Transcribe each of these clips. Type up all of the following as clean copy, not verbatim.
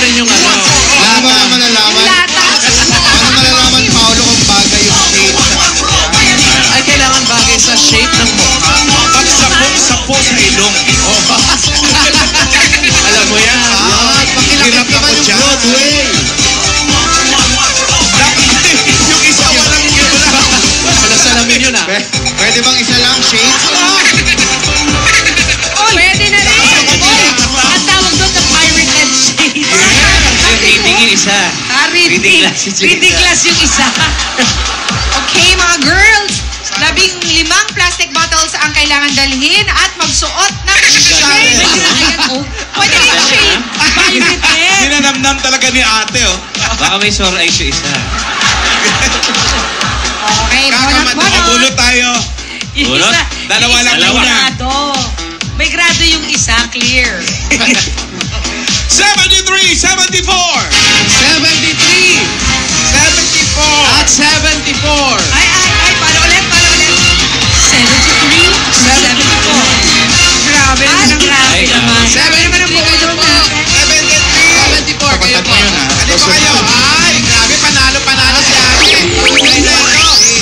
rin yung ano. Ano ba malalaman? Ano malalaman, Paolo, kung bagay yung shape? Ay, kailangan bagay sa shape ng mukha. Pagsapok-sapo sa ilong. Alam mo yan. Pakilakit naman yung Broadway. Yung isa walang wala. Wala salamin yun ah. Pwede bang isa lang shape? Pwede na rin. Ang tawag doon na pirated shade. Reading yung isa. Reading. Reading class yung isa. Okay, mga girls. 15 plastic bottles ang kailangan dalhin at magsuot ng shade. Ayan, oh. Pwede rin shade. Pirated. Ninanamnam talaga ni ate, oh. Baka may sore eyes yung isa. Okay, Kakabulot tayo. Yung Bunot? isa. Dalawa lang yung isa muna. grado. May grado yung isa, clear. 73, 74. 73 74. at 74. Paano ulit? 73, 74. Grabe naman ang grabe Ay, naman. 73 kayo po. 74 kayo po. Ano ba kayo? Ay, grabe, panalo si ate.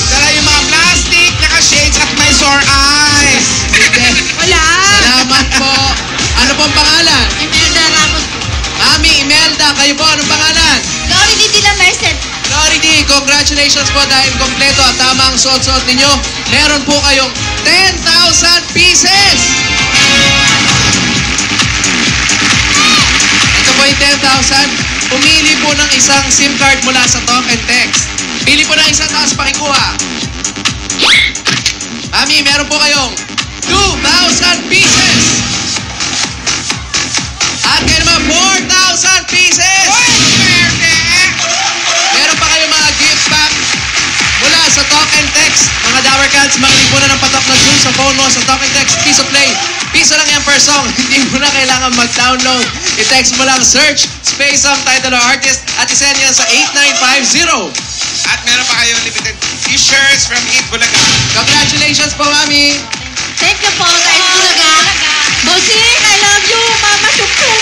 Dala yung mga plastic, naka-shades at may sore eyes. Wala. Salamat po. Ano pong pangalan? Imelda Ramos. Mami Imelda, kayo po. Anong pangalan? Lori Didila Merced. Lori D, congratulations po dahil kompleto at tama ang suot-suot ninyo. Meron po kayong 10,000 pieces! Ito po yung 10,000. Pumili po ng isang SIM card mula sa Talk and Text. Pili po ng isang taas pakikuha. Mami, meron po kayong 2,000 pieces! At kayo naman 4,000 pieces! Meron pa kayong mga gift pack mula sa Talk and Text. Mga Dower Cats, makinig mo na ng patok na tune sa phone mo sa Talk and Text. Piso play. Piso lang yan per song. Hindi mo na kailangan mag-download. I-text mo lang search, space song, title or artist at isend yan sa 8950. At meron pa kayong limited t-shirts from Eat Bulaga. Congratulations po, Mami. Thank you po, guys. Bulaga. Bossing, I love you. Mama Chup-Chup.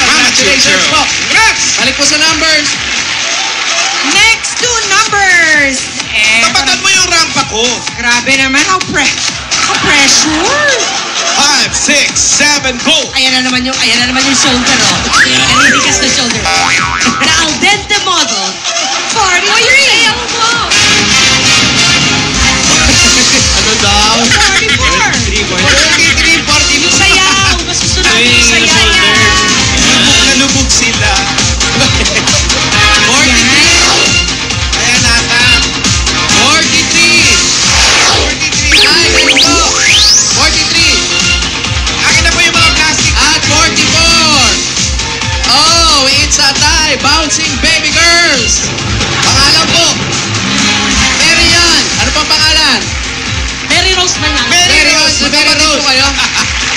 Congratulations po. Congrats! Balik po sa numbers. Next two numbers. Tapatan mo yung rampa ko. Grabe naman. How pressure. 5, 6, 7, go! Ayan na naman yung shoulder, oh. Naninigas na shoulder. The al dente model. 43. Ayaw mo. Ano daw? 44. 43, 44. Yung sayaw. Masusunod yung sayaw. Nalubog sila. 43. Ayan nata. 43. Ay, ganito. 43. Akin na po yung mga plastic. At 44. Oh, it's a tie. Bouncing baby girls. Pangalan po. Mary yan. Ano pang pangalan? Mary Rose man yan. Mary Rose. Magkapatid po kayo.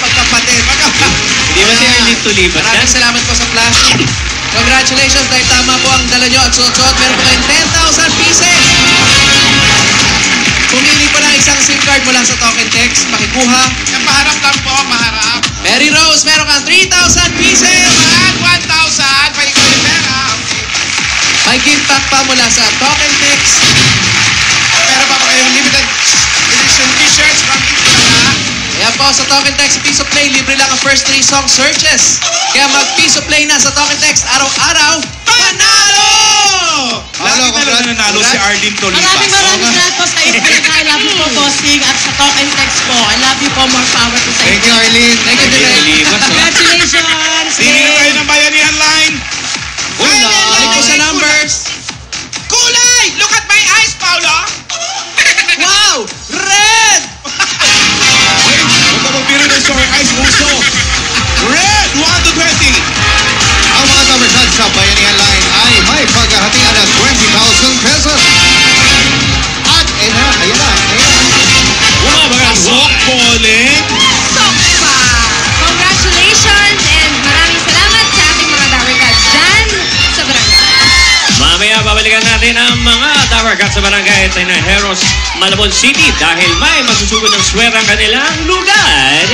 Magkapatid. Hindi ba si Arlene Tulibat? Maraming salamat po sa flash. Congratulations dahil tama po ang dala nyo at suot-suot. Meron po kayong 10,000 pieces. Pumili po ng isang SIM card mula sa Talk and Text. Pakikuha. Yung maharap lang po, maharap. Mary Rose, meron kang 3,000 pieces. At 1,000. Balik ko yung pera. May gift pack pa mula sa Talk and Text. Meron pa kayong limited edition t-shirts from Eat Bulaga. Ayan po, sa Talk and Text Piso Play, libre lang ang first 3 song searches. Kaya mag-Piso Play na sa Talk and Text. Araw-araw, panalo! Lagi na lang nanalo si Arlene Tolipas. Maraming salamat po sa Instagram. I love you po, Bossing. At sa Talk and Text po. I love you po. More power to sa Thank you, Arlene. Thank you, Direk. Congratulations. Tingin na kayo ng Bayanihan Line. Wala. Balik po sa numbers. Kulay! Look at my eyes, Paolo! Wow! Red! Huwag ka magbiro ng sore eyes, uso. Red, 1 to 20. Ang mga tabersan sa Bayanihan Line ay may paghahatian ng 20,000 pesos. At ayan na. Wow, pasok, Pauline. Sokpa! Congratulations and maraming salamat sa ating mga Dower Cats dyan sa barangay. Mamaya babalikan natin ang mga Dower Cats sa barangay Tinajeros, Malabon City dahil may magsusugod ng swerte ang kanilang lugar.